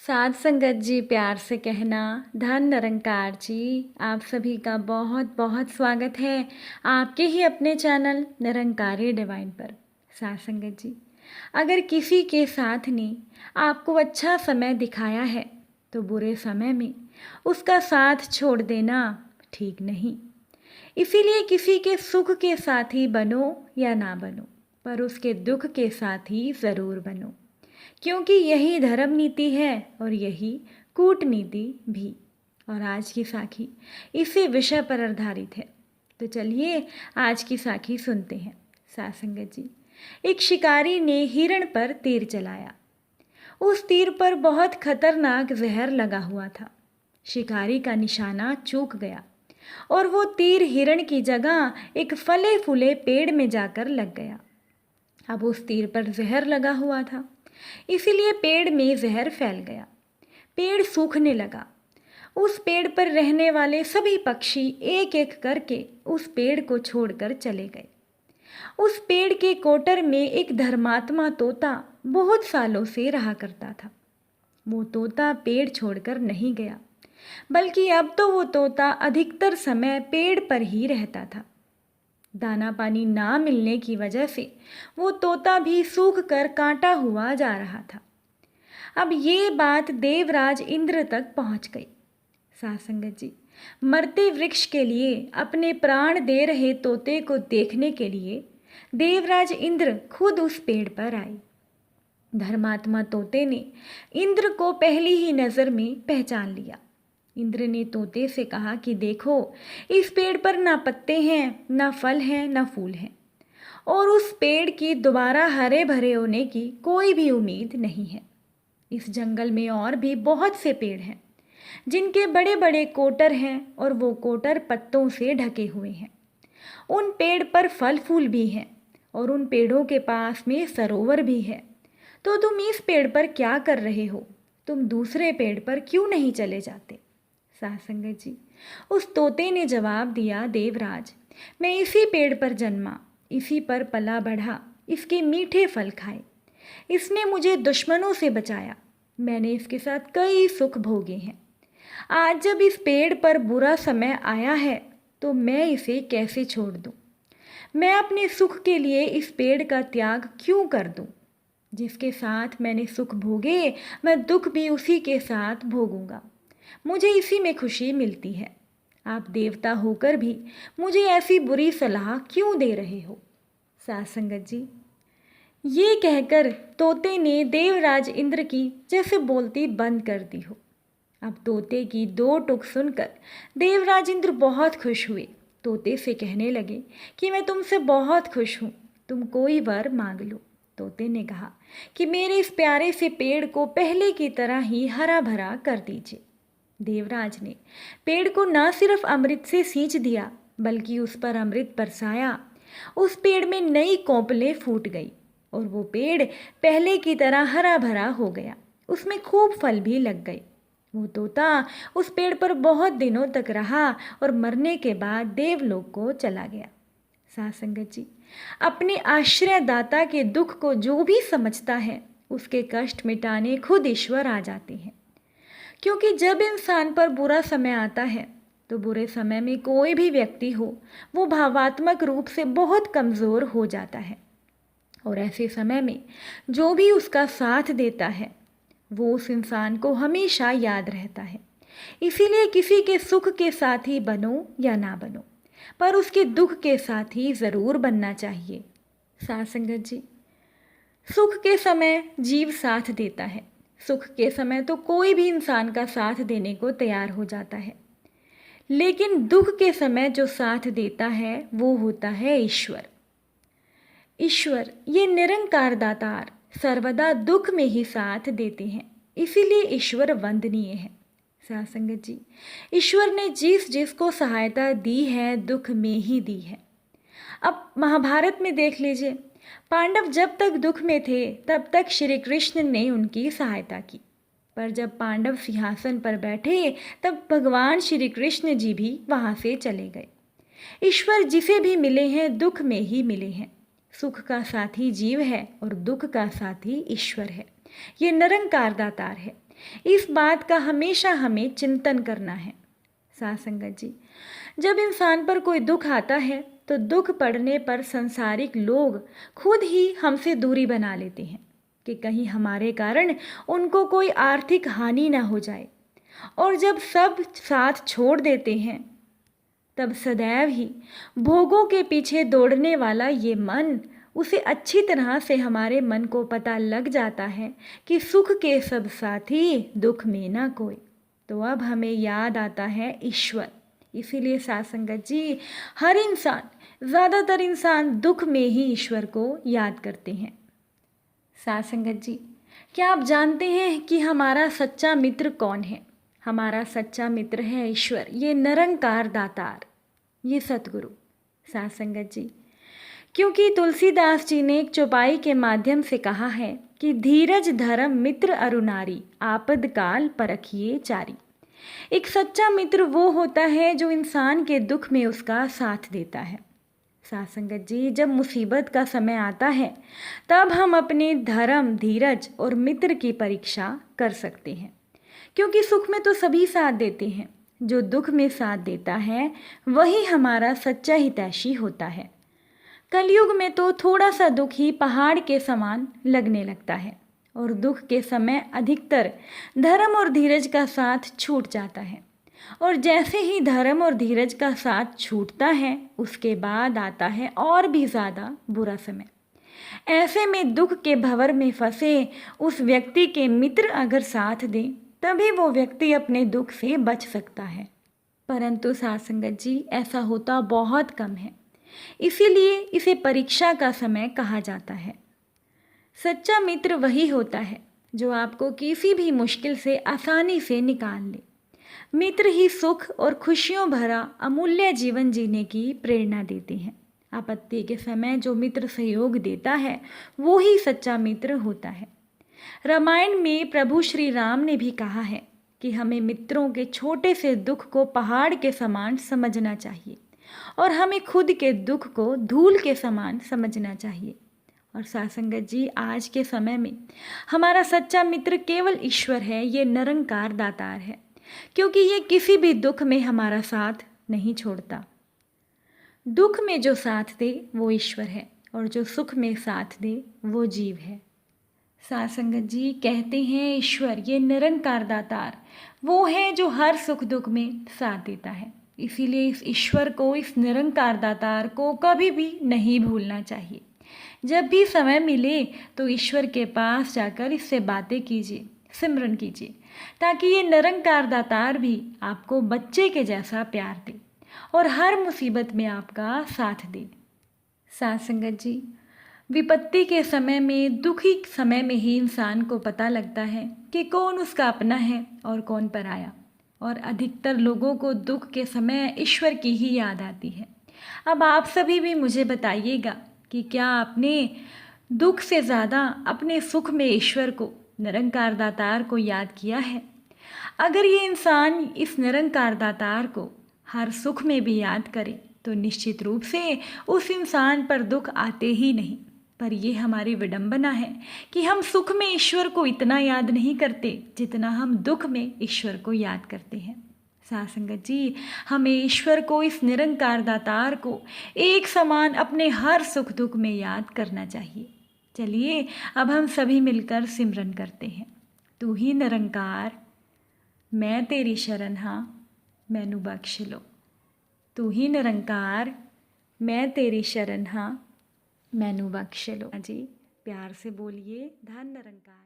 साध संगत जी, प्यार से कहना धन निरंकार जी। आप सभी का बहुत बहुत स्वागत है आपके ही अपने चैनल निरंकारी डिवाइन पर। साध संगत जी, अगर किसी के साथ ने आपको अच्छा समय दिखाया है तो बुरे समय में उसका साथ छोड़ देना ठीक नहीं। इसीलिए किसी के सुख के साथी बनो या ना बनो, पर उसके दुख के साथी ज़रूर बनो, क्योंकि यही धर्म नीति है और यही कूटनीति भी। और आज की साखी इसी विषय पर आधारित है। तो चलिए आज की साखी सुनते हैं। साध संगत जी, एक शिकारी ने हिरण पर तीर चलाया। उस तीर पर बहुत खतरनाक जहर लगा हुआ था। शिकारी का निशाना चूक गया और वो तीर हिरण की जगह एक फले फूले पेड़ में जाकर लग गया। अब उस तीर पर जहर लगा हुआ था, इसीलिए पेड़ में जहर फैल गया। पेड़ सूखने लगा। उस पेड़ पर रहने वाले सभी पक्षी एक एक करके उस पेड़ को छोड़कर चले गए। उस पेड़ के कोटर में एक धर्मात्मा तोता बहुत सालों से रहा करता था। वो तोता पेड़ छोड़कर नहीं गया, बल्कि अब तो वो तोता अधिकतर समय पेड़ पर ही रहता था। दाना पानी ना मिलने की वजह से वो तोता भी सूख कर कांटा हुआ जा रहा था। अब ये बात देवराज इंद्र तक पहुंच गई। साध संगत जी, मरते वृक्ष के लिए अपने प्राण दे रहे तोते को देखने के लिए देवराज इंद्र खुद उस पेड़ पर आए। धर्मात्मा तोते ने इंद्र को पहली ही नज़र में पहचान लिया। इंद्र ने तोते से कहा कि देखो, इस पेड़ पर ना पत्ते हैं, ना फल हैं, ना फूल हैं, और उस पेड़ की दोबारा हरे भरे होने की कोई भी उम्मीद नहीं है। इस जंगल में और भी बहुत से पेड़ हैं जिनके बड़े बड़े कोटर हैं और वो कोटर पत्तों से ढके हुए हैं। उन पेड़ पर फल फूल भी हैं और उन पेड़ों के पास में सरोवर भी है। तो तुम इस पेड़ पर क्या कर रहे हो? तुम दूसरे पेड़ पर क्यों नहीं चले जाते? साध संगत जी, उस तोते ने जवाब दिया, देवराज, मैं इसी पेड़ पर जन्मा, इसी पर पला बढ़ा, इसके मीठे फल खाए। इसने मुझे दुश्मनों से बचाया, मैंने इसके साथ कई सुख भोगे हैं। आज जब इस पेड़ पर बुरा समय आया है तो मैं इसे कैसे छोड़ दूं? मैं अपने सुख के लिए इस पेड़ का त्याग क्यों कर दूं? जिसके साथ मैंने सुख भोगे, मैं दुख भी उसी के साथ भोगूंगा। मुझे इसी में खुशी मिलती है। आप देवता होकर भी मुझे ऐसी बुरी सलाह क्यों दे रहे हो? साध संगत जी, ये कहकर तोते ने देवराज इंद्र की जैसे बोलती बंद कर दी हो। अब तोते की दो टुक सुनकर देवराज इंद्र बहुत खुश हुए। तोते से कहने लगे कि मैं तुमसे बहुत खुश हूँ, तुम कोई वर मांग लो। तोते ने कहा कि मेरे इस प्यारे से पेड़ को पहले की तरह ही हरा भरा कर दीजिए। देवराज ने पेड़ को न सिर्फ अमृत से सींच दिया, बल्कि उस पर अमृत बरसाया। उस पेड़ में नई कोंपलें फूट गई और वो पेड़ पहले की तरह हरा भरा हो गया। उसमें खूब फल भी लग गए। वो तोता उस पेड़ पर बहुत दिनों तक रहा और मरने के बाद देवलोक को चला गया। साध संगत जी, अपने आश्रयदाता के दुख को जो भी समझता है, उसके कष्ट मिटाने खुद ईश्वर आ जाते हैं। क्योंकि जब इंसान पर बुरा समय आता है तो बुरे समय में कोई भी व्यक्ति हो, वो भावात्मक रूप से बहुत कमज़ोर हो जाता है, और ऐसे समय में जो भी उसका साथ देता है वो उस इंसान को हमेशा याद रहता है। इसीलिए किसी के सुख के साथी बनो या ना बनो, पर उसके दुख के साथी ज़रूर बनना चाहिए। साध संगत जी, सुख के समय जीव साथ देता है। सुख के समय तो कोई भी इंसान का साथ देने को तैयार हो जाता है, लेकिन दुख के समय जो साथ देता है वो होता है ईश्वर। ईश्वर ये निरंकार दातार सर्वदा दुख में ही साथ देते हैं, इसीलिए ईश्वर वंदनीय है। साध संगत जी, ईश्वर ने जिस जिसको सहायता दी है दुख में ही दी है। अब महाभारत में देख लीजिए, पांडव जब तक दुख में थे तब तक श्री कृष्ण ने उनकी सहायता की, पर जब पांडव सिंहासन पर बैठे तब भगवान श्री कृष्ण जी भी वहाँ से चले गए। ईश्वर जिसे भी मिले हैं दुख में ही मिले हैं। सुख का साथी जीव है और दुख का साथी ईश्वर है। ये निरंकार दातार है। इस बात का हमेशा हमें चिंतन करना है। साथ संगत जी, जब इंसान पर कोई दुख आता है तो दुख पड़ने पर संसारिक लोग खुद ही हमसे दूरी बना लेते हैं कि कहीं हमारे कारण उनको कोई आर्थिक हानि ना हो जाए। और जब सब साथ छोड़ देते हैं तब सदैव ही भोगों के पीछे दौड़ने वाला ये मन, उसे अच्छी तरह से हमारे मन को पता लग जाता है कि सुख के सब साथी दुख में ना कोई। तो अब हमें याद आता है ईश्वर। इसीलिए साथ संगत जी, हर इंसान, ज़्यादातर इंसान दुख में ही ईश्वर को याद करते हैं। साथ संगत जी, क्या आप जानते हैं कि हमारा सच्चा मित्र कौन है? हमारा सच्चा मित्र है ईश्वर, ये निरंकार दातार, ये सतगुरु। साथ संगत जी, क्योंकि तुलसीदास जी ने एक चौपाई के माध्यम से कहा है कि धीरज धर्म मित्र अरुनारी, आपद काल परखिए चारी। एक सच्चा मित्र वो होता है जो इंसान के दुख में उसका साथ देता है। साथ संगत जी, जब मुसीबत का समय आता है तब हम अपने धर्म, धीरज और मित्र की परीक्षा कर सकते हैं। क्योंकि सुख में तो सभी साथ देते हैं, जो दुख में साथ देता है वही हमारा सच्चा हितैषी होता है। कलयुग में तो थोड़ा सा दुख ही पहाड़ के समान लगने लगता है और दुख के समय अधिकतर धर्म और धीरज का साथ छूट जाता है। और जैसे ही धर्म और धीरज का साथ छूटता है उसके बाद आता है और भी ज़्यादा बुरा समय। ऐसे में दुख के भंवर में फंसे उस व्यक्ति के मित्र अगर साथ दें तभी वो व्यक्ति अपने दुख से बच सकता है। परंतु साथ संगत जी, ऐसा होता बहुत कम है। इसीलिए इसे परीक्षा का समय कहा जाता है। सच्चा मित्र वही होता है जो आपको किसी भी मुश्किल से आसानी से निकाल ले। मित्र ही सुख और खुशियों भरा अमूल्य जीवन जीने की प्रेरणा देते हैं। आपत्ति के समय जो मित्र सहयोग देता है वो ही सच्चा मित्र होता है। रामायण में प्रभु श्री राम ने भी कहा है कि हमें मित्रों के छोटे से दुख को पहाड़ के समान समझना चाहिए और हमें खुद के दुख को धूल के समान समझना चाहिए। और साथ संगत जी, आज के समय में हमारा सच्चा मित्र केवल ईश्वर है, ये निरंकार दातार है, क्योंकि ये किसी भी दुख में हमारा साथ नहीं छोड़ता। दुख में जो साथ दे वो ईश्वर है और जो सुख में साथ दे वो जीव है। साथ संगत जी, कहते हैं ईश्वर, ये निरंकार दातार वो है जो हर सुख दुख में साथ देता है। इसीलिए इस ईश्वर को, इस निरंकार दातार को कभी भी नहीं भूलना चाहिए। जब भी समय मिले तो ईश्वर के पास जाकर इससे बातें कीजिए, सिमरन कीजिए, ताकि ये निरंकार दातार भी आपको बच्चे के जैसा प्यार दे और हर मुसीबत में आपका साथ दे। साथ संगत जी, विपत्ति के समय में, दुखी समय में ही इंसान को पता लगता है कि कौन उसका अपना है और कौन पराया। और अधिकतर लोगों को दुख के समय ईश्वर की ही याद आती है। अब आप सभी भी मुझे बताइएगा कि क्या आपने दुख से ज़्यादा अपने सुख में ईश्वर को, निरंकार दातार को याद किया है? अगर ये इंसान इस निरंकार दातार को हर सुख में भी याद करे तो निश्चित रूप से उस इंसान पर दुख आते ही नहीं। पर यह हमारी विडंबना है कि हम सुख में ईश्वर को इतना याद नहीं करते जितना हम दुख में ईश्वर को याद करते हैं। साथ संगत जी, हमें ईश्वर को, इस निरंकार दातार को एक समान अपने हर सुख दुख में याद करना चाहिए। चलिए अब हम सभी मिलकर सिमरन करते हैं। तू ही निरंकार, मैं तेरी शरण हाँ, मैनू बख्श लो। तू ही निरंकार, मैं तेरी शरण हाँ, मैनू बख्श लो। जी, प्यार से बोलिए, धन निरंकार।